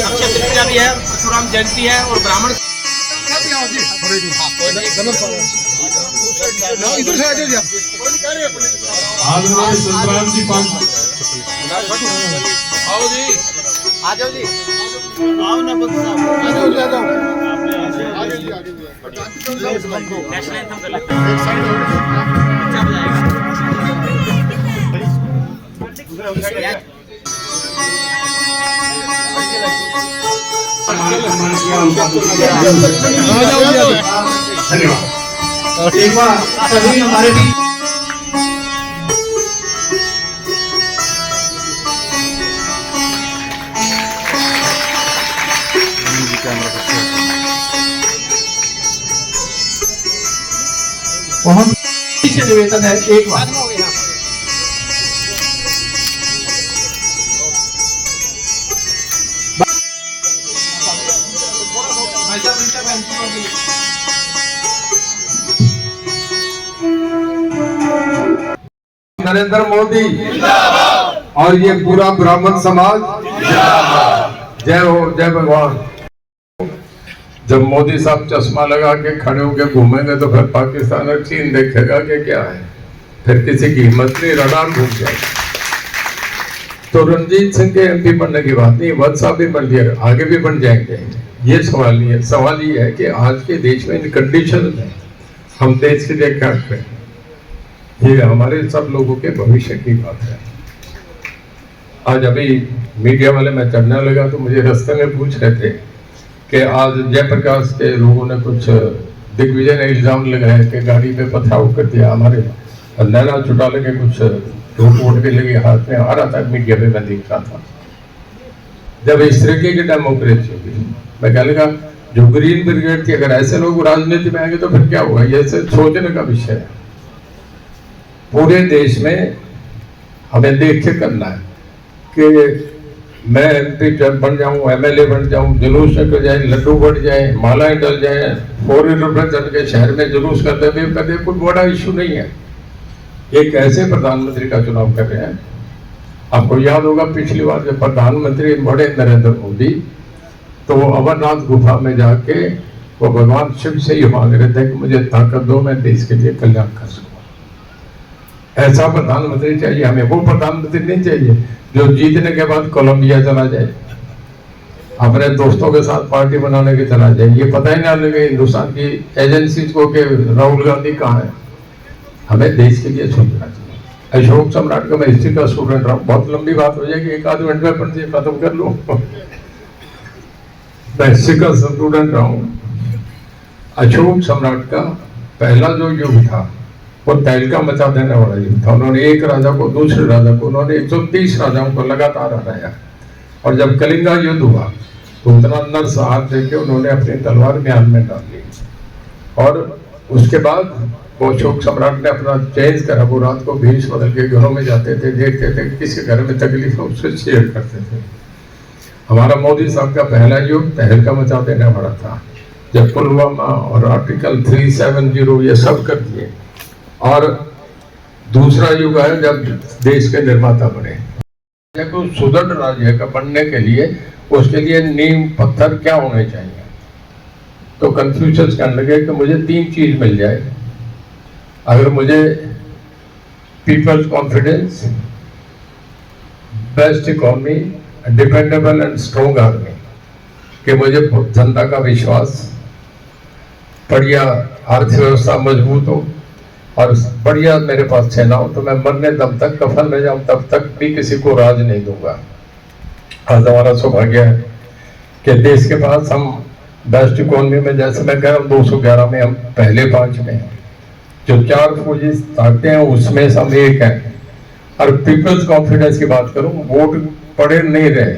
अक्षय तृतीया भी है, परशुराम जयंती है और ब्राह्मण इधर से आज संक्रांत जी आओ जी, आ जाओ जी, आओ ना नेशनल एंथम कर लेते हैं, अच्छा बजाएगा। धन्यवाद। एक बार सभी हमारे बीच बहुत पीछे निवेदन है, एक बार नरेंद्र मोदी और ये पूरा ब्राह्मण समाज जय हो, जय भगवान। जब मोदी साहब चश्मा लगा के खड़े होकर घूमेंगे तो फिर पाकिस्तान और चीन देखेगा कि क्या है, फिर किसी की हिम्मत नहीं, रडार घूम जाएगा। तो रणजीत सिंह के एमपी बनने की बात नहीं, वत्स साहब भी बन गए, आगे भी बन जाएंगे। ये सवाल नहीं है, सवाल ये है कि आज के देश में इन कंडीशन में हम देश के लिए क्या करें। ये हमारे सब लोगों के भविष्य की बात है। आज अभी मीडिया वाले में चढ़ने लगा तो मुझे रास्ते में पूछ रहे थे कि आज जयप्रकाश के लोगों ने कुछ दिग्विजय ने इल्जाम लगाया कि गाड़ी पे पथराव कर दिया। हमारे नैना चौटाला के कुछ वोट के लगे हाथ में आ रहा था, मीडिया पे मैं देख रहा था। जब इस तरीके की डेमोक्रेसी होगी, मैं कह लगा जो ग्रीन ब्रिगेड थी, अगर ऐसे लोग राजनीति में आएंगे तो फिर क्या होगा। ये सोचने का विषय है। पूरे देश में हमें देख के करना है कि मैं एमपी बन जाऊं, एमएलए बन जाऊं, जुलूस निकल जाए, लड्डू बढ़ जाए, मालाएं डल जाए, 4 व्हीलर पर चढ़ के शहर में जुलूस करते हुए कोई बड़ा इशू नहीं है। एक ऐसे प्रधानमंत्री का चुनाव कर रहे हैं। आपको याद होगा पिछली बार जब प्रधानमंत्री बड़े नरेंद्र मोदी, तो वो अमरनाथ गुफा में जाके वो भगवान शिव से ही मांग रहे थे कि मुझे ताकत दो, मैं देश के लिए कल्याण कर सकूं। ऐसा प्रधानमंत्री चाहिए हमें। वो प्रधानमंत्री नहीं चाहिए जो जीतने के बाद कोलंबिया चला जाए, अपने दोस्तों के साथ पार्टी बनाने की चला जाए। ये पता ही ना लगे हिंदुस्तान की एजेंसी को कि राहुल गांधी कहाँ है। हमें देश के लिए सोचना चाहिए। अशोक सम्राट का मैं हिस्ट्री का स्टूडेंट रहा हूँ, बहुत लंबी बात हो जाएगी, एक आध मिनट में पढ़ खत्म कर लो। मैं हिस्ट्री का स्टूडेंट रहा हूँ। अशोक सम्राट का पहला जो युग था वो तहलका मचा देने वाला युग था। उन्होंने एक राजा को, दूसरे राजा को, उन्होंने 130 राजाओं को लगातार हराया। और जब कलिंगा युद्ध हुआ तो उतना नरसंहार देके उन्होंने अपनी तलवार म्यान में डाल दी। और उसके बाद वो अशोक सम्राट ने अपना चेंज करा। वो रात को भेष बदल के घरों में जाते थे, देखते थे किसी घर में तकलीफ है उससे शेयर करते थे। हमारा मोदी साहब का पहला युग तहलका मचा देने वाला था, जब पुलवामा और आर्टिकल 370 ये सब कर दिए। और दूसरा युग है जब देश के निर्माता बने। को सुदृढ़ राज्य का बनने के लिए उसके लिए नींव पत्थर क्या होने चाहिए। तो कन्फ्यूशियस कहने लगे कि मुझे 3 चीज मिल जाए। अगर मुझे people's confidence, best economy, dependable and strong army, कि मुझे जनता का विश्वास, बढ़िया अर्थव्यवस्था मजबूत हो और बढ़िया मेरे पास सेना हो, तो मैं मरने दम तक कफन में जाऊं तब तक भी किसी को राज नहीं दूंगा। आज हमारा सौभाग्य है कि देश के पास हम बेस्ट इकोनॉमी में, जैसे मैं कह रहा हूँ 211 में हम पहले 5 में हैं। जो 4 फौजी ताकते हैं उसमें से हम एक हैं। और पीपल्स कॉन्फिडेंस की बात करूं, वोट पड़े नहीं रहे।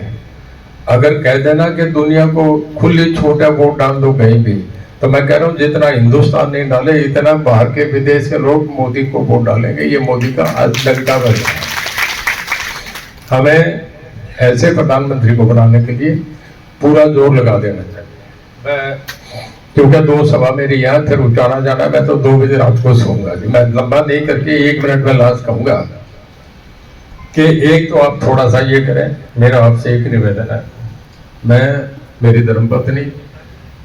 अगर कह देना कि दुनिया को खुली छूट है, वोट डाल दो कहीं भी, तो मैं कह रहा हूँ जितना हिंदुस्तान नहीं डाले इतना बाहर के विदेश के लोग मोदी को वोट डालेंगे। ये मोदी का अजेंडा बन है। हमें ऐसे प्रधानमंत्री को बनाने के लिए पूरा जोर लगा देना चाहिए। मैं क्योंकि 2 सभा मेरी यहाँ फिर उचारा जाना, मैं तो 2 बजे रात को सोऊंगा जी। मैं लंबा नहीं करके 1 मिनट में लास्ट कहूंगा कि एक तो आप थोड़ा सा ये करें, मेरा आपसे एक निवेदन है। मैं, मेरी धर्मपत्नी,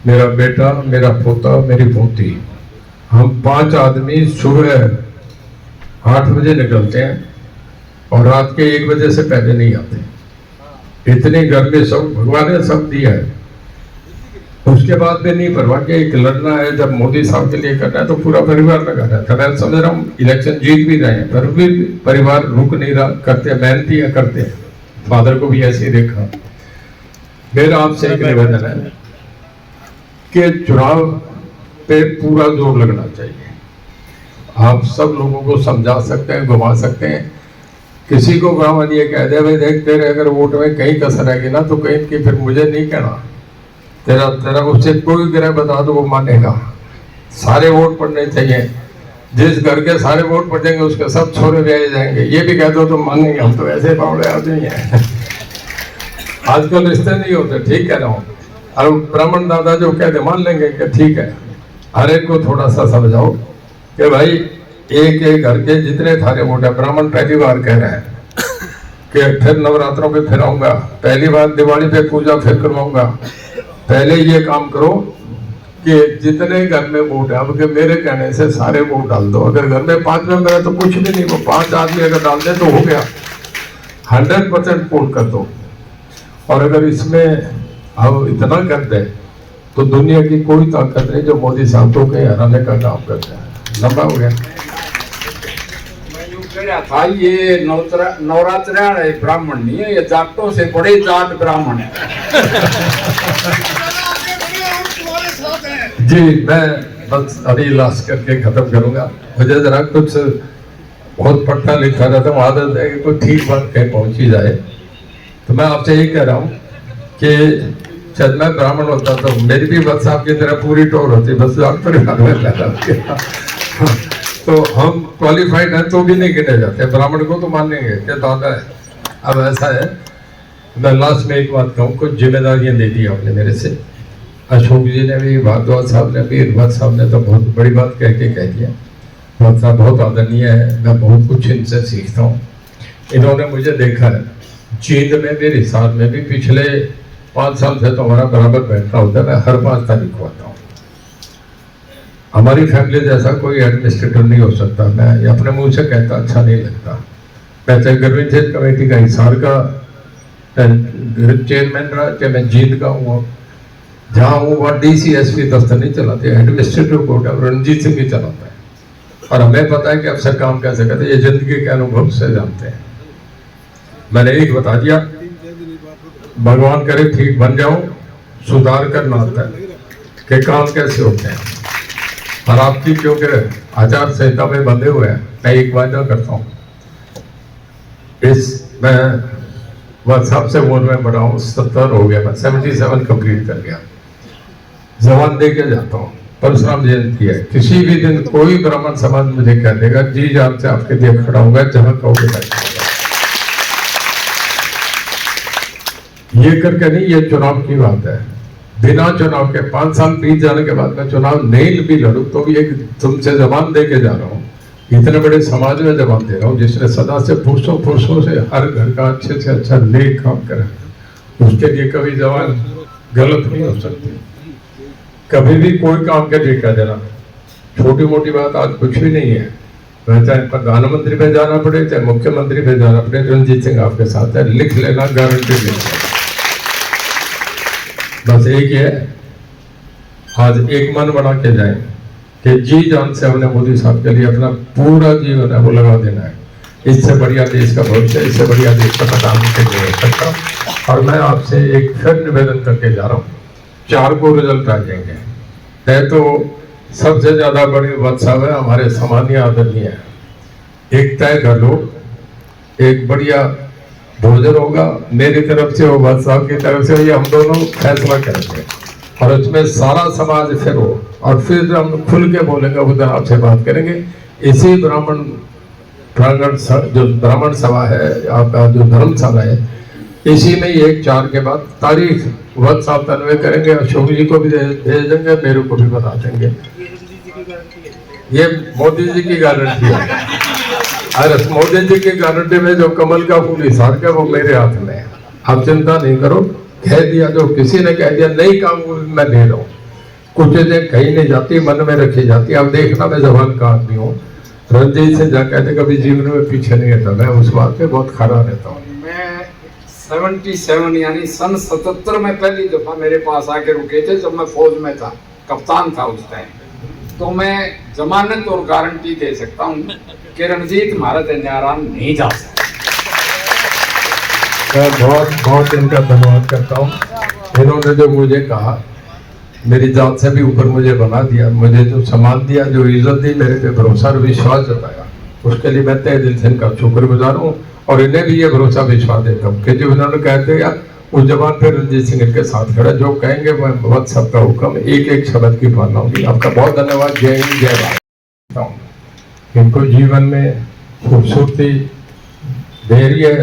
मेरा बेटा, मेरा पोता, मेरी पोती, हम 5 आदमी सुबह 8 बजे निकलते हैं और रात के 1 बजे से पहले नहीं आते। इतनी गर्मी सब भगवान ने सब दिया है, उसके बाद भी नहीं परवाह कि एक लड़ना है। जब मोदी साहब के लिए करना है तो पूरा परिवार लगा रहा था। मैं समझ रहा हूँ इलेक्शन जीत भी रहे हैं पर भी परिवार रुक नहीं रहा, करते मेहनती है, करते हैं। फादर को भी ऐसे ही देखा। मेरा आपसे एक निवेदन है कि चुनाव पे पूरा जोर लगना चाहिए। आप सब लोगों को समझा सकते हैं, घुमा सकते हैं। किसी को गाँव ये कह दे भाई देख तेरे अगर वोट में कहीं कसर रहेगी ना तो कहीं की फिर मुझे नहीं कहना, तेरा उससे कोई ग्रह बता दो वो मानेगा। सारे वोट पड़ने चाहिए। जिस घर के सारे वोट पड़ेंगे उसके सब छोरे ब्याह जाएंगे। ये भी कह दो तो मानेंगे, हम तो ऐसे बावड़े आदमी हैं। आजकल रिश्ते नहीं होते, ठीक कह रहा हूँ। और ब्राह्मण दादा जो कहते मान लेंगे कि ठीक है। हर एक को थोड़ा सा समझाओ कि भाई एक एक घर के जितने थारे वोट है। ब्राह्मण पहली बार कह रहे हैं कि फिर नवरात्रों पे फिर आऊंगा, पहली बार दिवाली पे पूजा फिर करवाऊंगा। पहले ये काम करो कि जितने घर में वोट है, अब के मेरे कहने से सारे वोट डाल दो। अगर घर में 5 मेंबर है तो कुछ भी नहीं, वो 5 आदमी अगर डाल दे तो हो गया। 100% वोट कर दो। और अगर इसमें अब इतना कर दे तो दुनिया की कोई ताकत नहीं जो मोदी साहब को के हराने का काम करता है। लंबा हो गया। था ये नवरात्र ब्राह्मण नहीं है, ये जाटों से बड़े जाट ब्राह्मण है। जी मैं बस अभी लास्ट करके खत्म करूंगा। मुझे जरा कुछ बहुत पढ़ा लिखा रहता हूँ, आदत है कि कोई ठीक बात कहीं पहुंची जाए। तो मैं आपसे यही कह रहा हूँ कि शायद मैं ब्राह्मण होता तो मेरी भी बस आपकी तरह पूरी टोर होती, बस आप परिवार में पैदा। तो हम क्वालिफाइड हैं तो भी नहीं गिने जाते। ब्राह्मण को तो मानेंगे कि दादा है। अब ऐसा है, मैं लास्ट में एक बात कहूँ, कुछ जिम्मेदारियां दे दी आपने मेरे से। अशोक जी ने भी, भारद्वाज साहब ने भी, इरबाज साहब ने तो बहुत बड़ी बात कह दिया। बहुत साहब बहुत आदरणीय है, मैं बहुत कुछ इनसे सीखता हूँ। इन्होंने मुझे देखा है जींद में भी, रिसाद में भी। पिछले 5 साल से तो हमारा बराबर बैठना होता है। मैं हर 5 तारीख को आता हूँ। हमारी फैमिली जैसा कोई एडमिनिस्ट्रेटर नहीं हो सकता। मैं अपने मुंह से कहता, अच्छा नहीं लगता। मैं चाहे गर्विंग कमेटी का हिसार का चेयरमैन रहा, चाहे मैं जींद का हूँ, जहाँ हूँ वहाँ DCSP दफ्तर नहीं चलाते, एडमिनिस्ट्रेटिव कोर्ट है, रणजीत सिंह भी चलाता है। और हमें पता है कि अफसर काम कैसे करते हैं, ये जिंदगी के अनुभव से जानते हैं। मैंने एक बता दिया, भगवान करे ठीक बन जाऊं, सुधार करना आता है कि काम कैसे होते हैं। और आपकी क्योंकि आचार संहिता में बंधे हुए हैं, मैं एक वायदा करता हूँ, मैं व्हाट्सएप से बोल में बड़ा हूँ, 70 हो गया, मैं 77 कंप्लीट कर गया। जवान दे के जाता हूँ। परशुराम जयंती है, किसी भी दिन कोई ब्राह्मण समाज मुझे कह देगा जी जान से आपके लिए खड़ा होगा, जहां कहोगे बैठा। ये करके नहीं, ये चुनाव की बात है। बिना चुनाव के 5 साल बीत जाने के बाद मैं चुनाव नहीं भी लड़ू तो भी एक तुमसे जबान दे के जा रहा हूँ। इतने बड़े समाज में जबान दे रहा हूँ जिसने सदा से पुरुषों से हर घर का अच्छे से अच्छा नेक काम करे, उसके लिए कभी जबान गलत नहीं हो सकती। कभी भी कोई काम के लिए कह देना, छोटी मोटी बात आज कुछ भी नहीं है। मैं चाहे प्रधानमंत्री पे जाना पड़े, चाहे मुख्यमंत्री पे जाना पड़े, रणजीत सिंह आपके साथ है, लिख लेना, गारंटी लेना। बस एक है, आज एक मन बना के जाए कि जी जान से हमने मोदी साहब के लिए अपना पूरा जीवन है वो लगा देना है। इससे बढ़िया देश का भविष्य, इससे बढ़िया देश का प्रधानमंत्री नहीं हो सकता। और मैं आपसे एक फिर निवेदन करके जा रहा हूँ, 4 को रिजल्ट आ जाएंगे। तय तो सबसे ज्यादा बड़ी उत्सव है हमारे सामान्य आदरणीय है। एक तय कर लो, एक बढ़िया भोजन होगा मेरी तरफ से, वो बादशाह की तरफ से, ये हम दोनों फैसला करेंगे। और उसमें सारा समाज फिर हो, और फिर हम खुल के बोलेंगे, उधर आपसे बात करेंगे। इसी ब्राह्मण प्रांगण जो ब्राह्मण सभा है, आपका जो धर्मशाला है, इसी में ही 1/4 के बाद तारीख वक्त आप तन्वय करेंगे। अशोक जी को भी भेज देंगे, मेरे को भी बता देंगे। ये मोदी जी की गारंटी है। अरे मोदी जी की गारंटी में जो कमल का फूल इशार का, वो मेरे हाथ में है। आप चिंता नहीं करो, कह दिया जो किसी ने कह दिया, नहीं काम मैं ले रहा हूँ। कुछ चीजें कहीं नहीं जाती, मन में रखी जाती। अब देखना, मैं जवान का आदमी हूँ, रंजीत से जा कहते कभी जीवन में पीछे नहीं हटा, मैं उस बात पे बहुत खड़ा रहता हूँ। मैं 77 यानी सन 77 में पहली दफा मेरे पास आके रुके थे, जब मैं फौज में था, कप्तान था उस टाइम। तो मैं जमानत और गारंटी दे सकता हूँ कि रणजीत भारत न्यारान नहीं जा सकता। मैं बहुत बहुत इनका धन्यवाद करता हूँ। इन्होंने जो मुझे कहा, मेरी जात से भी ऊपर मुझे बना दिया, मुझे जो सम्मान दिया, जो इज्जत दी, मेरे पे भरोसा और विश्वास जताया, उसके लिए मैं तहे दिल से इनका शुक्रगुजार हूँ। और इन्हें भी ये भरोसा विश्वास देता हूँ कि जो इन्होंने कहते यार उस जबान पे रणजीत सिंह इनके साथ खड़ा, जो कहेंगे वह बहुत सबका हुक्म, एक एक शब्द की पालना होगी। आपका बहुत धन्यवाद। जय हिंद, जय भारत। इनको जीवन में खूबसूरती, धैर्य,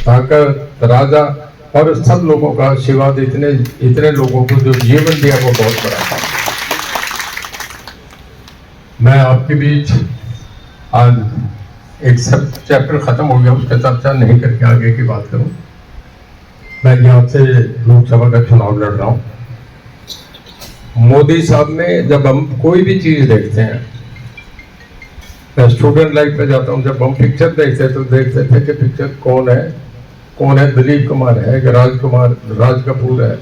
ताकत, राजा और सब लोगों का आशीर्वाद, इतने लोगों को जो जीवन दिया, वो बहुत बड़ा था। मैं आपके बीच आज एक सब चैप्टर खत्म हो गया, उसका चर्चा नहीं करके आगे की बात करूं। मैं यहाँ से लोकसभा का चुनाव लड़ रहा हूं। मोदी साहब में जब हम कोई भी चीज देखते हैं, मैं स्टूडेंट लाइफ पे जाता हूँ, जब हम पिक्चर देखते तो देखते थे कि पिक्चर कौन है, दिलीप कुमार है कि राज कपूर है,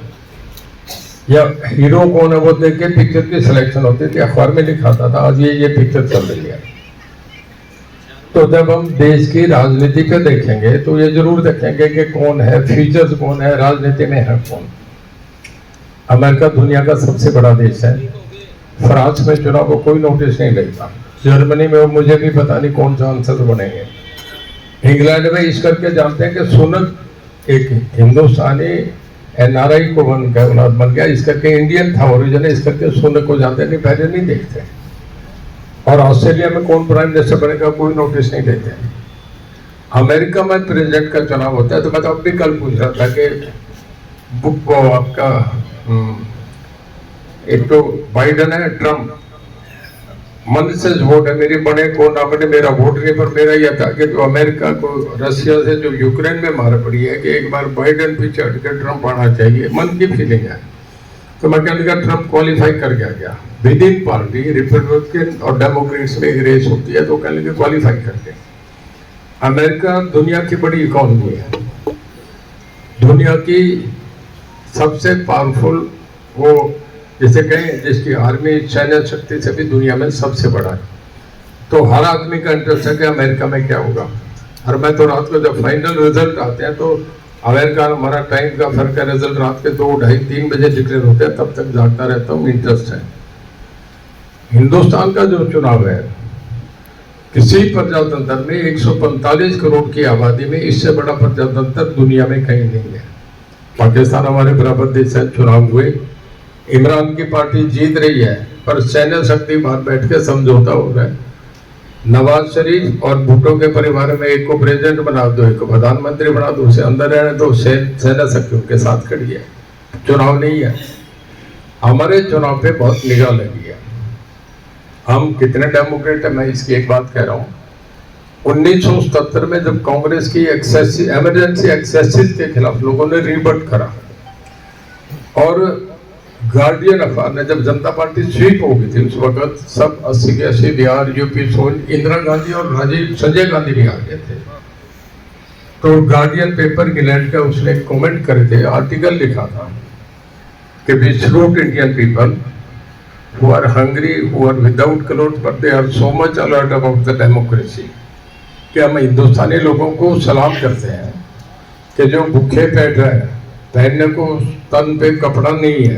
या हीरो कौन है, वो देख के पिक्चर की सिलेक्शन होती थी, अखबार में लिखा था। आज ये पिक्चर चल रही है। तो जब हम देश की राजनीति पे देखेंगे तो ये जरूर देखेंगे कि कौन है, फीचर्स कौन है, राजनीति में है कौन। अमेरिका दुनिया का सबसे बड़ा देश है। फ्रांस में चुनाव को कोई नोटिस नहीं लेता। जर्मनी में मुझे भी पता नहीं कौन सा आंसर बनेंगे। इंग्लैंड में इस करके जानते हैं कि सुनक एक हिंदुस्तानी NRI को बन गया, इस करके इंडियन था ओरिजिन, इस करके सुनक को जानते नहीं, पहले नहीं देखते। और ऑस्ट्रेलिया में कौन प्राइम मिनिस्टर बनेगा कोई नोटिस नहीं देते। अमेरिका में प्रेसिडेंट का चुनाव होता है। तो मैं तो अब भी कल पूछ रहा था कि बुक को आपका एक तो बाइडन है, ट्रम्प, मन से वोट है, मेरी बने को ना बने मेरा वोट नहीं, पर मेरा यह था कि जो अमेरिका को रशिया से जो यूक्रेन में मार पड़ी है कि एक बार बाइडन पीछे हट के ट्रम्प आना चाहिए, मन की फीलिंग है। तो मैं कहने लगा ट्रम्प क्वालिफाई कर गया। विद इन पार्टी रिपब्लिकन और डेमोक्रेट्स में एक रेस होती है, तो कहने लगे क्वालिफाई करके। अमेरिका दुनिया की बड़ी इकोनॉमी है, दुनिया की सबसे पावरफुल, वो जिसे कहें जिसकी आर्मी सैन्य शक्ति से भी दुनिया में सबसे बड़ा है। तो हर आदमी का इंटरेस्ट है कि अमेरिका में क्या होगा। और मैं तो रात को जब फाइनल रिजल्ट आते हैं, तो अमेरिका हमारा टाइम का फर्क है, रिजल्ट रात के 2, 2:30, 3 बजे डिक्लेयर होते हैं, तब तक जागता रहता हूँ, इंटरेस्ट है। हिंदुस्तान का जो चुनाव है, किसी प्रजातंत्र में 145 करोड़ की आबादी में इससे बड़ा प्रजातंत्र दुनिया में कहीं नहीं है। पाकिस्तान हमारे बराबर देश है, चुनाव हुए, इमरान की पार्टी जीत रही है, पर सैन्य शक्ति बाहर बैठ के समझौता हो रहा है। नवाज शरीफ और भुट्टो के परिवार में एक को प्रेसिडेंट बना दो, एक को प्रधानमंत्री बना दो, उसे अंदर रहने दो, सैन्य शक्ति उनके साथ खड़ी है। चुनाव नहीं है। हमारे चुनाव पे बहुत निगाह लगी है। हम कितने डेमोक्रेट है, मैं इसकी एक बात कह रहा हूँ। 1977 में जब कांग्रेस की इमरजेंसी एक्सेसिस के खिलाफ लोगों ने रिबट करा, और गार्डियन अखबार ने जब जनता पार्टी स्वीप हो गई थी, उस वक्त सब 80 के 80 बिहार, यूपी, इंदिरा गांधी और संजय गांधी भी आ गए थे। तो गार्डियन पेपर इंग्लैंड का उसने कमेंट करे थे, आर्टिकल लिखा था कि we salute Indian people who are hungry, who are without clothes, but they are so much alert about the democracy। कि हम हिंदुस्तानी लोगों को सलाम करते हैं कि जो भूखे बैठ रहे हैं, पहनने को तन पे कपड़ा नहीं है,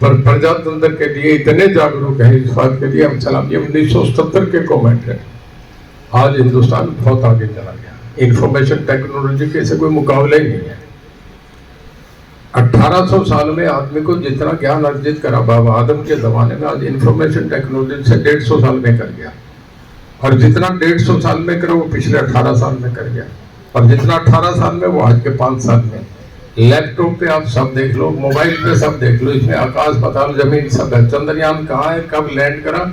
पर प्रजातंत्र के लिए इतने जागरूक है, इस बात के लिए हम सलाम। ये 1970 के कमेंट है। आज हिंदुस्तान बहुत आगे चला गया, इंफॉर्मेशन टेक्नोलॉजी के से कोई मुकाबला ही नहीं है। 1800 साल में आदमी को जितना ज्ञान अर्जित करा बाबा आदम के जमाने में, आज इंफॉर्मेशन टेक्नोलॉजी से 150 साल में कर गया। और जितना 150 साल में करा वो पिछले 18 साल में कर गया, और जितना 18 साल में वो आज के 5 साल में। लैपटॉप पे आप सब देख लो, मोबाइल पे सब देख लो, इसमें आकाश पाताल जमीन सब है। चंद्रयान कहाँ है, कब लैंड करा,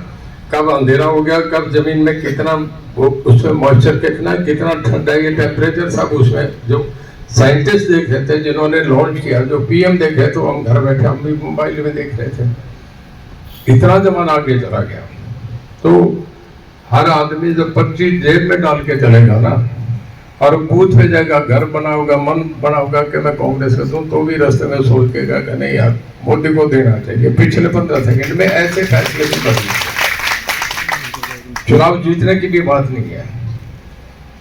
कब अंधेरा हो गया, कब जमीन में कितना वो उसमें मॉइस्चर कितना है, कितना ठंडा है, ये टेम्परेचर सब उसमें जो साइंटिस्ट देख रहे थे, जिन्होंने लॉन्च किया, जो पीएम देख रहे, तो हम घर बैठे हम भी मोबाइल में देख रहे थे। इतना जमाना आगे चला गया। तो हर आदमी जब पर्ची जेब में डाल के चलेगा ना, और बूथ पे जाएगा, घर बना होगा, मन बना होगा कि मैं कांग्रेस का दूं, तो भी रास्ते में सोच के कि नहीं यार मोदी को देना चाहिए। पिछले 15 सेकंड में ऐसे फैसले भी बदले। चुनाव जीतने की भी बात नहीं है,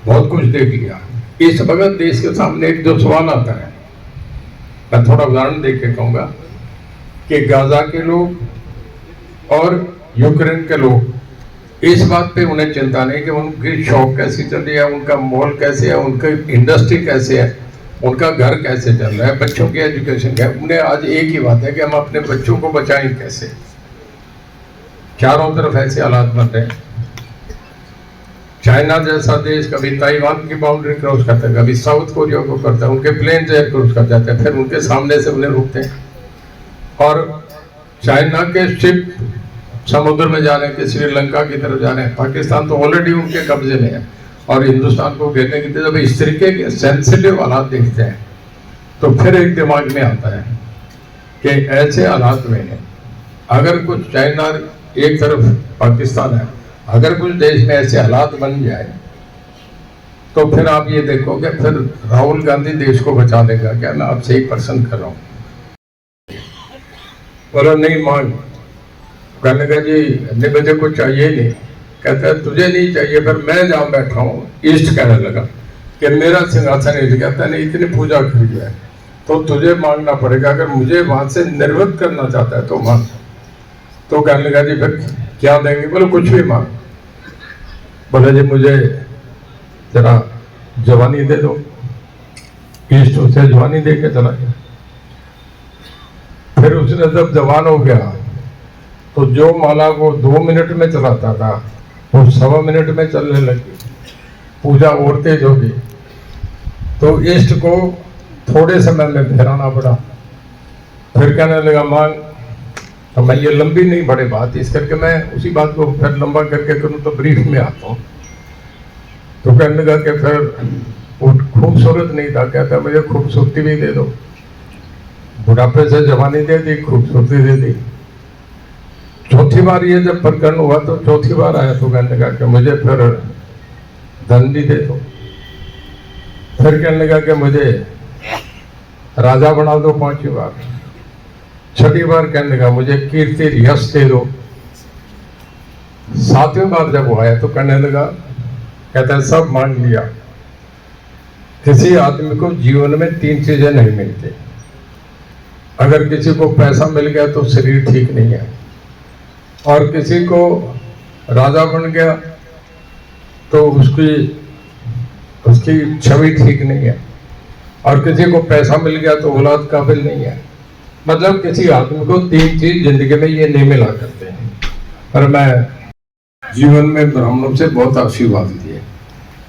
बहुत कुछ देख लिया। इस वक्त देश के सामने एक जो सवाल आता है, मैं थोड़ा उदाहरण देख के कहूंगा कि गाजा के लोग और यूक्रेन के लोग, इस बात पे उन्हें चिंता नहीं कि उनकी शॉप कैसी चल रही है, उनका मॉल कैसे है, उनकी इंडस्ट्री कैसे है, उनका घर कैसे चल रहा है, बच्चों की एजुकेशन क्या है। उन्हें आज एक ही बात है कि हम अपने बच्चों को बचाएं कैसे। चारों तरफ ऐसे हालात बन रहे हैं। चाइना जैसा देश कभी ताइवान की बाउंड्री क्रॉस करता है, कभी साउथ कोरिया को करता है, उनके प्लेन एयर क्रॉस कर जाते हैं, फिर उनके सामने से उन्हें रोकते हैं। और चाइना के शिप समुद्र में जा रहे हैं कि श्रीलंका की तरफ जा रहे हैं, पाकिस्तान तो ऑलरेडी उनके कब्जे में है, और हिंदुस्तान को घेरने की जब इस तरीके के सेंसिटिव हालात देखते हैं तो फिर एक दिमाग में आता है कि ऐसे हालात में अगर कुछ चाइना एक तरफ पाकिस्तान है, अगर कुछ देश में ऐसे हालात बन जाए तो फिर आप ये देखोगे फिर राहुल गांधी देश को बचा देगा क्या? मैं आपसे एक प्रश्न कर रहा हूँ। बोला नहीं मांग, कहने का जी नहीं मुझे कुछ चाहिए नहीं। कहता है तुझे नहीं चाहिए, फिर मैं जहाँ बैठा हूँ ईस्ट कहने लगा कि मेरा सिंहासन हिल गया, कहता नहीं इतनी पूजा करी है तो तुझे मांगना पड़ेगा, अगर मुझे वहां से निर्वृत्त करना चाहता है तो मांग। तो कहने लगा जी फिर क्या देंगे? बोले कुछ भी मांग। बोले जी मुझे जरा जवानी दे दो। ईस्ट उसे जवानी दे के चला गया। फिर उसने जब जवान हो गया तो जो माला वो 2 मिनट में चलाता था वो 1.25 मिनट में चलने लगी। पूजा और तेज हो गई तो ईस्ट को थोड़े समय में फिराना पड़ा। फिर कहने लगा मांग। तो मैं ये लंबी नहीं बड़े बात, इस करके मैं उसी बात को फिर लंबा करके करूँ तो ब्रीफ में आता हूँ। तो कहने लगा कि फिर वो खूबसूरत नहीं था, कहता मुझे खूबसूरती भी दे दो। बुढ़ापे से जवानी दे दी, खूबसूरती दे दी। चौथी बार ये जब प्रकरण हुआ तो चौथी बार आया तो कहने लगा कि मुझे फिर धन भी दे दो। फिर कहने लगा कि मुझे राजा बना दो 5वीं बार। 6ठी बार कहने लगा मुझे कीर्ति यश दे दो। 7वीं बार जब वो आया तो कहने लगा, कहता है सब मांग लिया। किसी आदमी को जीवन में 3 चीजें नहीं मिलती। अगर किसी को पैसा मिल गया तो शरीर ठीक नहीं है, और किसी को राजा बन गया तो उसकी छवि ठीक नहीं है, और किसी को पैसा मिल गया तो औलाद काबिल नहीं है। मतलब किसी आदमी को 3 चीज जिंदगी में ये नहीं मिला करते हैं। पर मैं जीवन में ब्राह्मणों से बहुत आशीर्वाद लिए।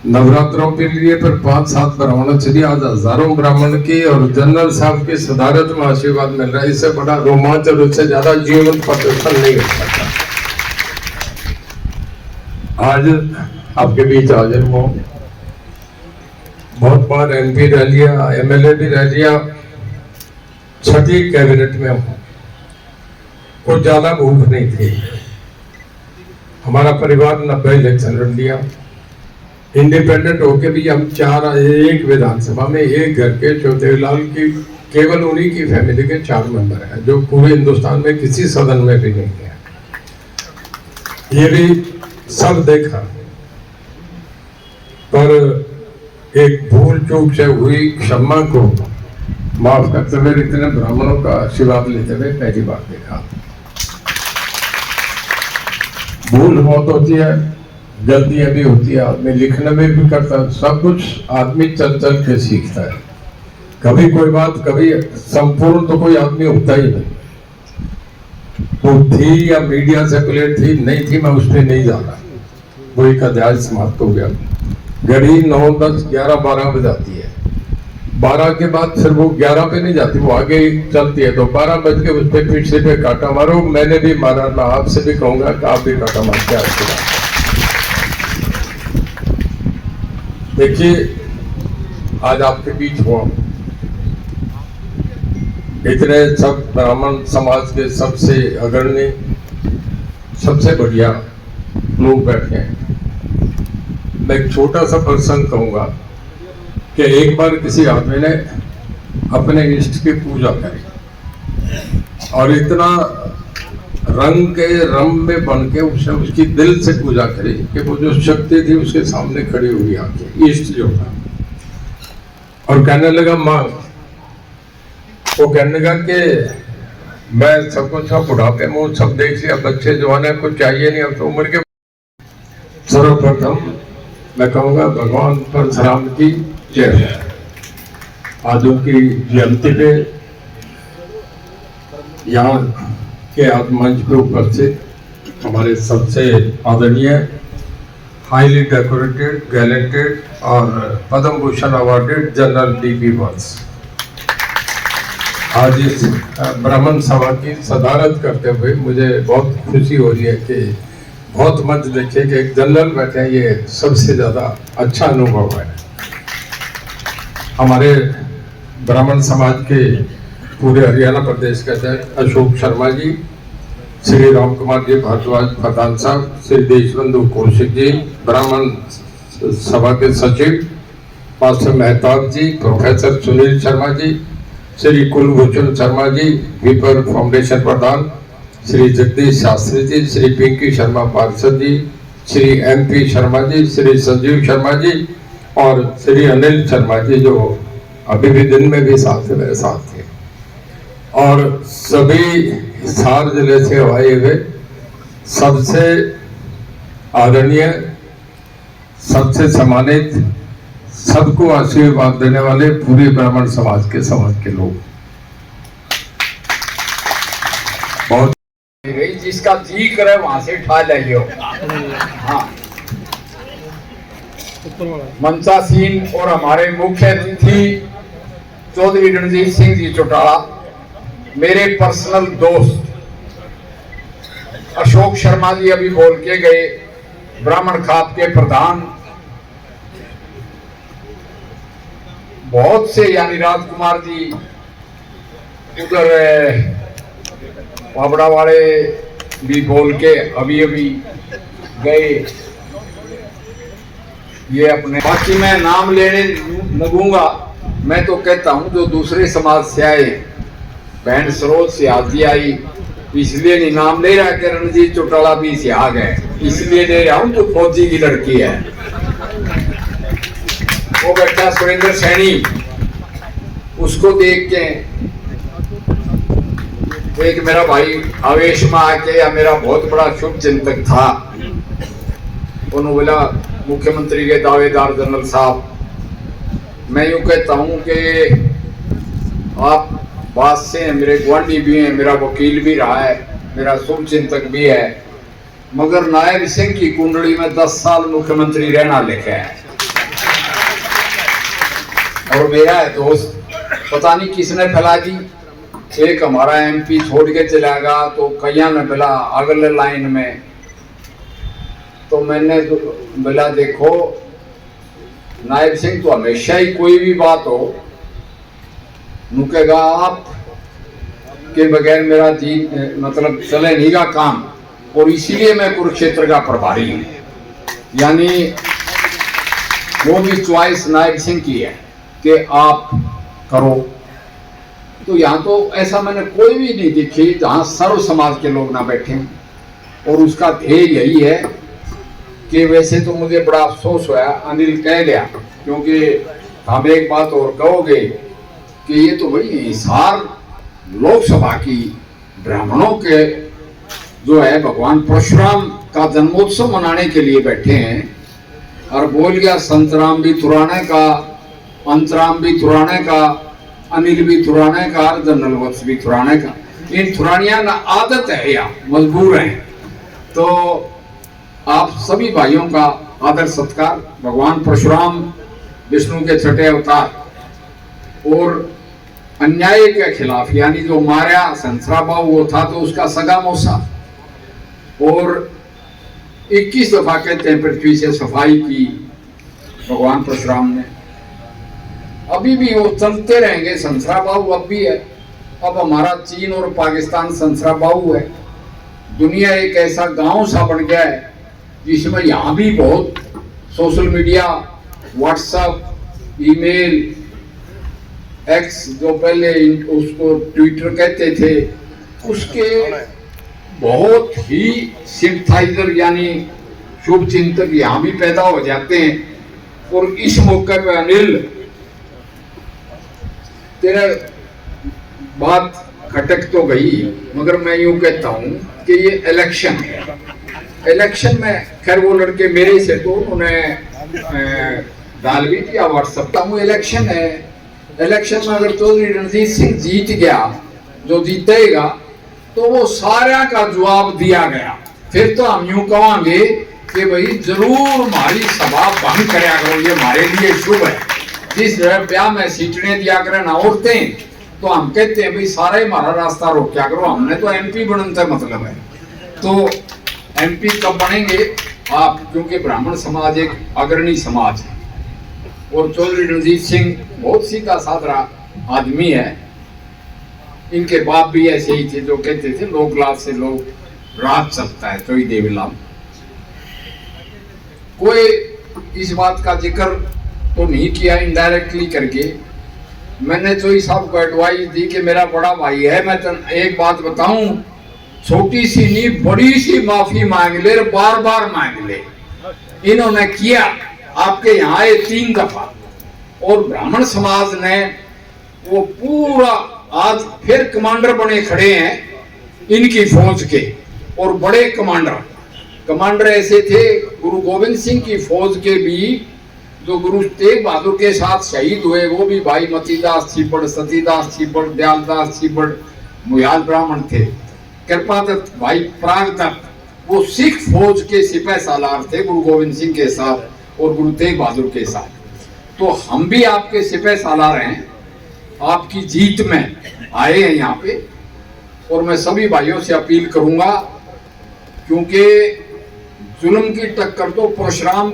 नवरात्रों के लिए फिर 5-7 ब्राह्मणों से भी आज हजारों ब्राह्मण की और जनरल साहब की सदारत में आशीर्वाद मिल रहा है। इससे बड़ा रोमांच और उससे ज्यादा जीवन प्रदर्शन नहीं हो सकता। आज आपके बीच हाजिर हूँ। बहुत बार MP रह लिया, MLA भी रह लिया, 6ठी कैबिनेट में हूँ। कुछ ज्यादा भूख नहीं थी। हमारा परिवार 90 इलेक्शन लड़ लिया। इंडिपेंडेंट होके भी हम 4 एक विधानसभा में एक घर के चौधरीलाल की केवल उन्हीं की फैमिली के 4 मेंबर हैं, जो पूरे हिंदुस्तान में किसी सदन में भी नहीं है। ये भी सब देखा, पर एक भूल चूक से हुई क्षमा को माफ करते हुए इतने ब्राह्मणों का आशीर्वाद लेते हुए पहली बार देखा। भूल बहुत होती है, गलतियां भी होती है, आदमी लिखने में भी करता है, सब कुछ आदमी चल चल के सीखता है। कभी कोई बात, कभी संपूर्ण तो कोई आदमी होता ही नहीं। वो थी या मीडिया सर्कुलेट थी, नहीं थी, मैं उस पर नहीं जा रहा। वो एक अध्याय समाप्त हो गया। घड़ी 9, 10, 11, 12 बजाती है। 12 के बाद फिर वो 11 पे नहीं जाती, वो आगे चलती है। तो 12 बज के उस पर पीछे पे काटा मारो। मैंने भी मारा, मैं आपसे भी कहूंगा कि आप भी काटा मारते हैं। आज के बाद देखिए, आज आपके बीच हुआ, इतने सब ब्राह्मण समाज के सबसे अग्रणी, सबसे बढ़िया लोग बैठे हैं। मैं एक छोटा सा प्रसंग कहूंगा कि एक बार किसी आदमी ने अपने इष्ट की पूजा करी और इतना रंग के रम में बन के उसने उसकी दिल से पूजा करी कि वो जो शक्ति थी उसके सामने खड़ी हुई आके, इष्ट जो था, और कहने लगा मांग। वो कहने लगा कि मैं सब कुछ बुढ़ापे में सब देख लिया, बच्चे जवान है, कुछ चाहिए नहीं, अब तो उम्र के। सर्वप्रथम मैं कहूँगा भगवान परशुराम की जय। आज उनकी जयंती पे यहाँ के मंच पे उपस्थित हमारे सबसे आदरणीय, हाईली डेकोरेटेड, गैलेंटेड और Padma Bhushan awarded general DP वत्स आज इस ब्राह्मण सभा की सदारत करते हुए मुझे बहुत खुशी हो रही है कि बहुत मंच देखे कि एक जनरल बैठे हैं। ये सबसे ज़्यादा अच्छा अनुभव है। हमारे ब्राह्मण समाज के पूरे हरियाणा प्रदेश के अध्यक्ष अशोक शर्मा जी, श्री राम कुमार जी भारद्वाज प्रधान साहब, श्री देशबंधु कौशिक जी, ब्राह्मण सभा के सचिव मास्टर मेहताब जी, प्रोफेसर सुनील शर्मा जी, श्री कुलभूषण शर्मा जी, विपर फाउंडेशन प्रधान श्री जगदीश शास्त्री जी, श्री पिंकी शर्मा पार्षद जी, श्री MP शर्मा जी, श्री संजीव शर्मा जी और श्री अनिल शर्मा जी, जो अभी भी दिन में भी साथ थे, मेरे साथ थे, और सभी हिसार जिले से आए हुए सबसे आदरणीय, सबसे सम्मानित, सबको आशीर्वाद देने वाले पूरे ब्राह्मण समाज के लोग, बहुत जिसका जी करे वहां से उठा लाइयो। हाँ, मंचासीन और हमारे मुख्य अतिथि चौधरी रणजीत सिंह जी चौटाला, मेरे पर्सनल दोस्त अशोक शर्मा जी अभी बोल के गए, ब्राह्मण खाप के प्रधान, बहुत से, यानी राजकुमार जी उधर पाबड़ा वाले भी बोल के अभी गए। ये अपने, बाकी मैं नाम लेने लगूंगा। मैं तो कहता हूं जो दूसरे समाज से आए, बहन सरोज से आदि आई, इसलिए नहीं नाम ले रहा कि रणजीत चौटाला भी से आ गए, इसलिए ले रहा हूं जो फौजी की लड़की है, वो बेटा सुरेंद्र सैनी, उसको देख के एक मेरा भाई आवेश में आके, या मेरा बहुत बड़ा शुभ चिंतक था, उन्होंने बोला मुख्यमंत्री के दावेदार जनरल साहब, मैं यूं कहता हूं कि आप बात से हैं, मेरे गुआंढी भी हैं, मेरा वकील भी रहा है, मेरा शुभ चिंतक भी है, मगर नायब सिंह की कुंडली में 10 साल मुख्यमंत्री रहना लिखा है, और मेरा है दोस्त, पता नहीं किसने फैला दी, एक हमारा MP छोड़ के चला गया, तो कईया ने बोला अगले लाइन में, तो मैंने बोला देखो नायब सिंह तो हमेशा ही कोई भी बात हो नुकेगा, आप के बगैर मेरा जी मतलब चले नहीं का काम, और इसीलिए मैं कुरुक्षेत्र का प्रभारी हूँ। यानी वो भी चॉइस नायब सिंह की है कि आप करो। तो यहाँ तो ऐसा मैंने कोई भी नहीं देखी जहाँ सर्व समाज के लोग ना बैठे, और उसका ध्येय यही है कि वैसे तो मुझे बड़ा अफसोस हुआ, अनिल कह लिया, क्योंकि हम एक बात और कहोगे कि ये तो बड़ी हिसार लोकसभा की ब्राह्मणों के जो है भगवान परशुराम का जन्मोत्सव मनाने के लिए बैठे हैं, और बोल गया संतराम भी तुराने का, अंतराम भी तुराने का, अनिल भी थुराने का और जनरल वत्स भी थुराने का। इन थुरानिया ना आदत है या मजबूर हैं। तो आप सभी भाइयों का आदर सत्कार। भगवान परशुराम विष्णु के छठे अवतार और अन्याय के खिलाफ, यानी जो मारा संसराबाऊ वो था तो उसका सगा मौसा, और 21 दफा कहते हैं पृथ्वी से सफाई की भगवान परशुराम ने। अभी भी वो चलते रहेंगे। संसराबाऊ अब भी है। अब हमारा चीन और पाकिस्तान संसराबाऊ है। दुनिया एक ऐसा गांव सा बन गया है जिसमें यहाँ भी बहुत social media, WhatsApp, email, x जो पहले उसको ट्विटर कहते थे, उसके बहुत ही सिंथाइजर यानी शुभ चिंतक यहाँ भी पैदा हो जाते हैं। और इस मौके पे अनिल, तेरा बात खटक तो गई, मगर मैं यूं कहता हूं कि ये इलेक्शन है। इलेक्शन में खैर वो लड़के मेरे से तो उन्होंने डाल भी दिया व्हाट्सएप का, वो इलेक्शन है। इलेक्शन में अगर चौधरी रणजीत सिंह जीत गया, जो जीतेगा, तो वो सारा का जवाब दिया गया। फिर तो हम यूं कहेंगे कि भाई जरूर हमारी सभा भंग कराया करो, ये हमारे लिए शुभ है। जिस ब्याह में सीटने दिया करें ना औरतें, तो हम कहते हैं भाई सारा ही हमारा रास्ता रोक्या करो, हमने तो एमपी बनने से मतलब है। तो एमपी कब बनेंगे आप, क्योंकि ब्राह्मण समाज एक अग्रणी समाज है और चौधरी रणजीत सिंह बहुत सीधा साधा आदमी है। इनके बाप भी ऐसे ही थे जो कहते थे लोक लाभ से लोग राज चलता है, तो ही देवीलाल। कोई इस बात का जिक्र तो नहीं किया, इनडायरेक्टली करके मैंने चोई साहब को एडवाइस दी कि मेरा बड़ा भाई है, मैं एक बात बताऊं, छोटी सी नहीं बड़ी सी माफी मांग ले, बार बार मांग ले। इन्होंने किया, आपके यहाँ आए 3 दफा, और ब्राह्मण समाज ने वो पूरा आज फिर कमांडर बने खड़े हैं इनकी फौज के। और बड़े कमांडर ऐसे थे, गुरु गोविंद सिंह की फौज के भी जो गुरु तेग बहादुर के साथ शहीद हुए, वो भी भाई मतीदास छिपड़, सतीदास छिपड़, दयालदास छिपड़ मुयाल ब्राह्मण थे। कृपादत्त भाई प्रागदत्त वो सिख फौज के सिपाही सालार थे गुरु गोविंद सिंह के साथ और गुरु तेग बहादुर के साथ। तो हम भी आपके सिपाही सालार हैं, आपकी जीत में आए हैं यहाँ पे। और मैं सभी भाइयों से अपील करूंगा, क्योंकि जुल्म की टक्कर तो परशुराम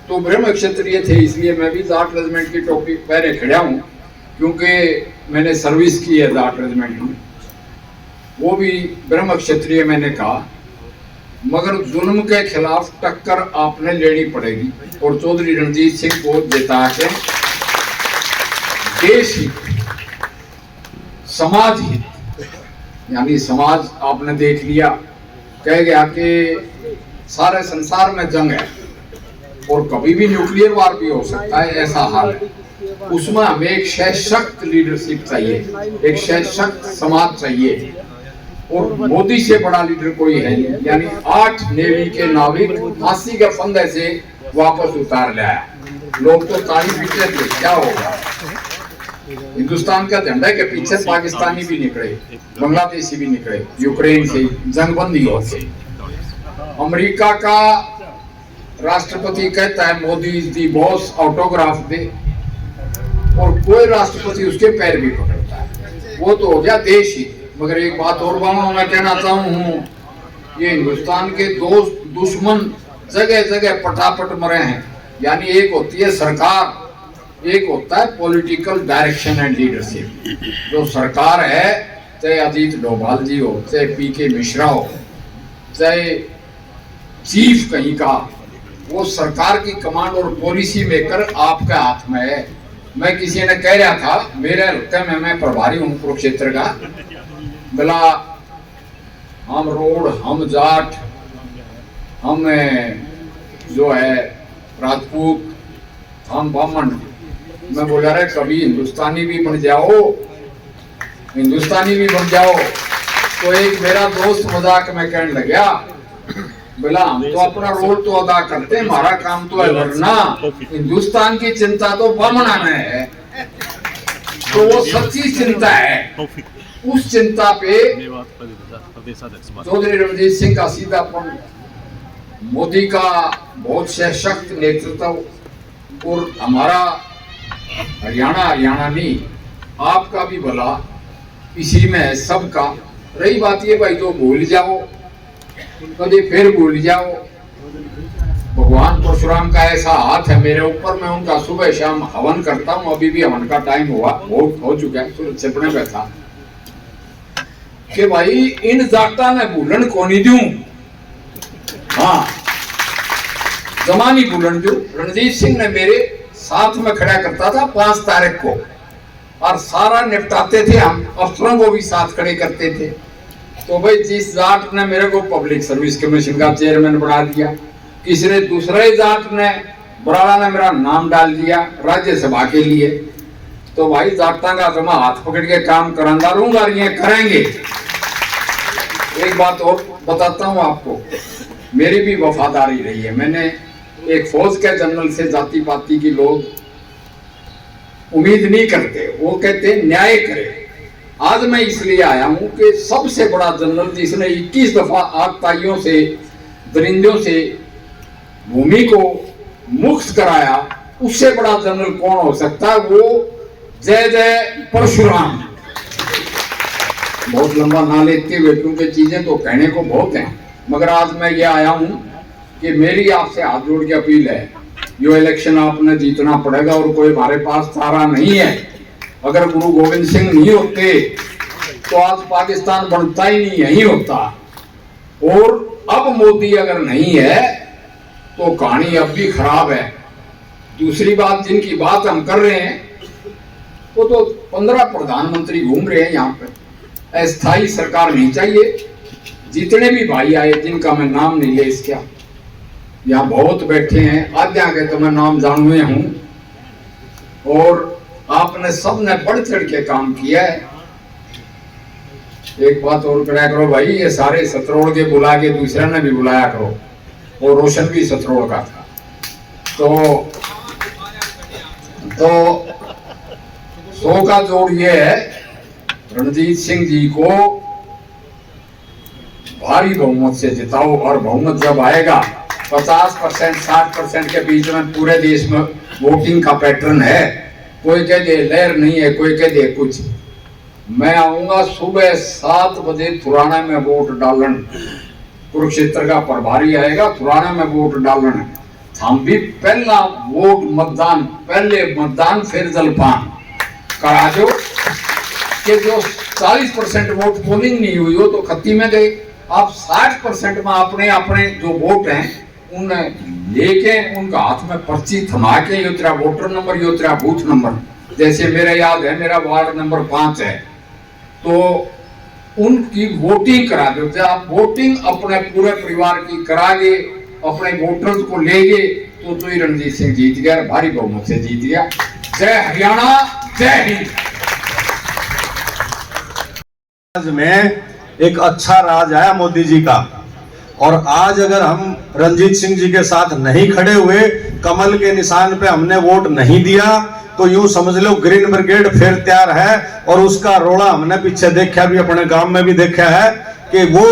तो ब्रह्म क्षत्रिय थे, इसलिए मैं भी जाट रेजिमेंट की टोपी पहने खड़ा हूँ, क्योंकि मैंने सर्विस की है जाट रेजिमेंट में। वो भी ब्रह्म क्षत्रिय मैंने कहा, मगर जुल्म के खिलाफ टक्कर आपने लेनी पड़ेगी। और चौधरी रणजीत सिंह को जिता के देश हित, समाज हित, यानी समाज आपने देख लिया, कह गया कि सारे संसार में जंग है और कभी भी न्यूक्लियर वार भी हो सकता है, ऐसा हाल है। उसमें हमें एक सशक्त लीडरशिप चाहिए, एक सशक्त समाज चाहिए, और मोदी से बड़ा लीडर कोई है नहीं। यानी 8 नेवी के नाविक फांसी के फंदे से वापस उतार लाया। लोग तो ताली पीटे थे, क्या होगा। हिंदुस्तान का झंडा के पीछे पाकिस्तानी भी निकले, बांग्लादेशी भी निकले, यूक्रेन से जंगबंदी हो से। अमेरिका का राष्ट्रपति कहता है Modi is the boss, autograph दे, और कोई राष्ट्रपति उसके पैर भी पकड़ता है। वो तो हो गया देश ही। मगर एक बात और मैं कहना चाहूँ, ये हिंदुस्तान के दुश्मन जगह जगह पटापट मरे हैं। यानी एक होती है सरकार, एक होता है पॉलिटिकल डायरेक्शन एंड लीडरशिप। जो सरकार है, चाहे अजीत डोभाल जी हो, चाहे पीके मिश्रा हो, चाहे चीफ कहीं का, वो सरकार की कमांड और पॉलिसी मेकर आपके हाथ में है। मैं किसी ने कह रहा था, मेरे हल्के में मैं प्रभारी हूँ कुरुक्षेत्र का, बोला हम रोड, हम जाट, हम जो है राजपूत, हम ब्राह्मण। मैं बोला रहे कभी हिंदुस्तानी भी बन जाओ, हिंदुस्तानी भी बन जाओ। तो एक मेरा दोस्त मजाक में कहने लगा, बोला हम तो अपना रोल तो अदा करते हैं, हमारा काम तो है, वरना हिंदुस्तान की चिंता तो ब्राह्मणा में है। तो वो सच्ची चिंता है। उस चिंता पे चौधरी रणजीत सिंह का सीधापन, मोदी का बहुत सशक्त नेतृत्व और हमारा हरियाणा नहीं, आपका भी भला इसी में है, सबका। रही बात ये भाई, तो भूल जाओ कभी फिर भूल जाओ, भगवान परशुराम का ऐसा हाथ है मेरे ऊपर, मैं उनका सुबह शाम हवन करता हूँ। अभी भी हवन का टाइम हो चुका है, सूरज छिपने पे था कि भाई इन जाटा ने भूलन को नहीं दूं, हाँ जमानी भूलन दूं। रणजीत सिंह ने मेरे साथ में खड़ा करता था 5 तारीख को, और सारा निपटाते थे हम, अफसरों को भी साथ खड़े करते थे। तो भाई जिस जाट ने मेरे को पब्लिक सर्विस कमीशन का चेयरमैन बना दिया, किसी ने दूसरे जाट ने बराड़ा ने मेरा नाम डाल दिया राज्यसभा के लिए, तो भाई जाटा का जमा हाथ पकड़ के काम करांदा रहूंगा, ये करेंगे। एक बात और बताता हूँ आपको, मेरी भी वफादारी रही है। मैंने एक फौज के जनरल से जाति पाति की लोग उम्मीद नहीं करते, वो कहते न्याय करे। आज मैं इसलिए आया हूं कि सबसे बड़ा जनरल जिसने 21 दफा आगताइयों से, दरिंदों से भूमि को मुक्त कराया, उससे बड़ा जनरल कौन हो सकता है? वो जय जय परशुराम। बहुत लंबा ना लेते हुए, क्योंकि चीजें तो कहने को बहुत हैं, मगर आज मैं ये आया हूं कि मेरी आपसे हाथ जोड़ के अपील है, यो इलेक्शन आपने जीतना पड़ेगा और कोई हमारे पास चारा नहीं है। अगर गुरु गोविंद सिंह नहीं होते तो आज पाकिस्तान बनता ही नहीं, यही होता। और अब मोदी अगर नहीं है तो कहानी अब भी खराब है। दूसरी बात, जिनकी बात हम कर रहे हैं वो तो 15 प्रधानमंत्री घूम रहे हैं यहाँ पे। अस्थायी सरकार नहीं चाहिए। जितने भी भाई आए जिनका मैं नाम नहीं ले इसका, यहाँ बहुत बैठे हैं, आद्या के तो मैं नाम जानवे हूं, और आपने सबने बढ़ चढ़ के काम किया है। एक बात और करा करो भाई, ये सारे सतरोड़ के बुला के दूसरे ने भी बुलाया करो, और रोशन भी सतरोड़ का था। तो 100 का जोड़ ये है, रणजीत सिंह जी को भारी बहुमत से जिताओ, और बहुमत जब आएगा 50% 60% के बीच में पूरे देश में वोटिंग का पैटर्न है। कोई कह दे लहर नहीं है, कोई कह दे कुछ। मैं आऊंगा सुबह 7 बजे थुराना में वोट डालन, कुरुक्षेत्र का प्रभारी आएगा थुराना में वोट डालन। हम भी पहला वोट मतदान, पहले मतदान फिर जलपान करा दो कि जो 40% वोट पोलिंग नहीं हुई हो तो खत्ती में गए। आप 60% में अपने अपने जो वोट हैं उन्हें लेके उनका हाथ में पर्ची थमा के, यो तेरा वोटर नंबर, यो तेरा बूथ नंबर, जैसे मेरा याद है मेरा वार्ड नंबर 5 है, तो उनकी वोटिंग करा दो। आप वोटिंग अपने पूरे परिवार की करागे, अपने वोटर्स को लेगे, तो ही रणजीत सिंह जीत गया, भारी बहुमत से जीत गया। जय हरियाणा, जय हिंद। में एक अच्छा राज आया मोदी जी का, और आज अगर हम रणजीत सिंह जी के साथ नहीं खड़े हुए, कमल के निशान पे हमने वोट नहीं दिया, तो यूं समझ लो ग्रीन ब्रिगेड फिर तैयार है। और उसका रोड़ा हमने पीछे देखा, भी अपने गांव में भी देखा है कि वो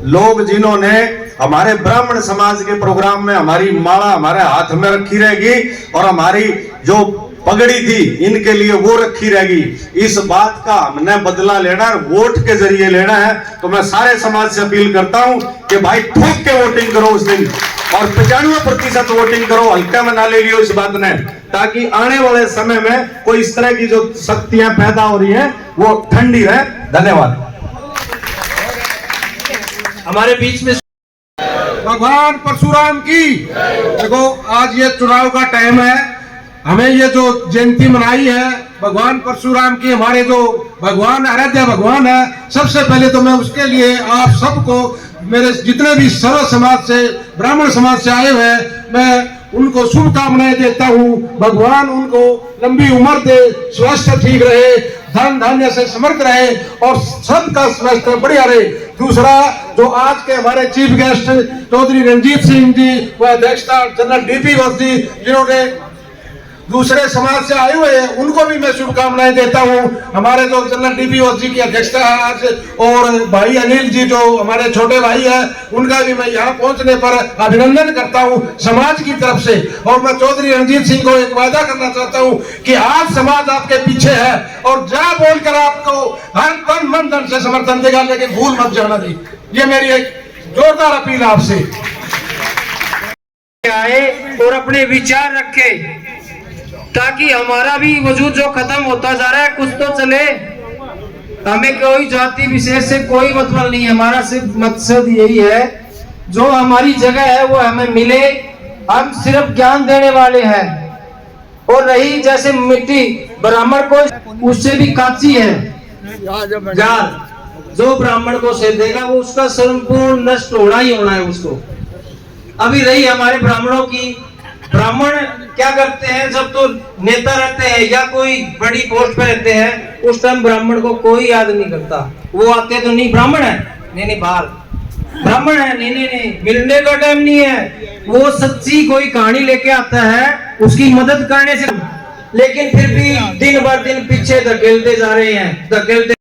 लोग जिन्होंने हमारे ब्राह्मण समाज के प्रोग्राम में हमारी माला हमारे हाथ में रखी रहेगी, और हमारी जो पगड़ी थी इनके लिए वो रखी रहेगी। इस बात का हमने बदला लेना है, वोट के जरिए लेना है। तो मैं सारे समाज से अपील करता हूं कि भाई ठोक के वोटिंग करो उस दिन, और 95% वोटिंग करो, हल्का में ना ले लियो इस बात ने, ताकि आने वाले समय में कोई इस तरह की जो शक्तियां पैदा हो रही हैं वो ठंडी रहे। धन्यवाद। हमारे बीच में भगवान परशुराम की। देखो आज ये चुनाव का टाइम है, हमें ये जो जयंती मनाई है भगवान परशुराम की, हमारे जो भगवान आराध्य भगवान है, सबसे पहले तो मैं उसके लिए आप सबको, मेरे जितने भी सर्व समाज से, ब्राह्मण समाज से आए हुए हैं, मैं उनको शुभकामनाएं देता हूँ। भगवान उनको लंबी उम्र दे, स्वास्थ्य ठीक रहे, धन धान्य से समर्थ रहे, और सबका स्वास्थ्य बढ़िया रहे। दूसरा, जो आज के हमारे चीफ गेस्ट चौधरी रणजीत सिंह जी व अध्यक्षता जनरल डीपी वत्स जी, जिन्होंने दूसरे समाज से आए हुए हैं उनको भी मैं शुभकामनाएं देता हूं। हमारे जो जनरल डीपीओ जी की अध्यक्षता है आज, और भाई अनिल जी जो हमारे छोटे भाई हैं, उनका भी मैं यहाँ पहुंचने पर अभिनंदन करता हूं समाज की तरफ से। और मैं चौधरी रणजीत सिंह को एक वादा करना चाहता हूं कि आज समाज आपके पीछे है और जा बोलकर आपको हर तन मन धन से समर्थन देगा, लेकिन भूल मत जाना जी। ये मेरी एक जोरदार अपील आपसे। आए और अपने विचार रखे ताकि हमारा भी वजूद जो खत्म होता जा रहा है कुछ तो चले। हमें कोई जाति विशेष से कोई मतलब नहीं है, हमारा सिर्फ मकसद यही है जो हमारी जगह है वो हमें मिले। हम सिर्फ ज्ञान देने वाले हैं। और रही जैसे मिट्टी ब्राह्मण को उससे भी काची है जाल, जो ब्राह्मण को से देगा वो उसका संपूर्ण नष्ट होना ही होना है उसको। अभी रही हमारे ब्राह्मणों की, ब्राह्मण क्या करते हैं जब तो नेता रहते हैं या कोई बड़ी पोस्ट पे रहते हैं उस टाइम ब्राह्मण को कोई याद नहीं करता। वो आते तो नहीं ब्राह्मण है, नहीं बाहर ब्राह्मण है, नहीं मिलने का टाइम नहीं है। वो सच्ची कोई कहानी लेके आता है उसकी मदद करने से, लेकिन फिर भी दिन भर दिन पीछे धकेलते जा रहे हैं, धकेलते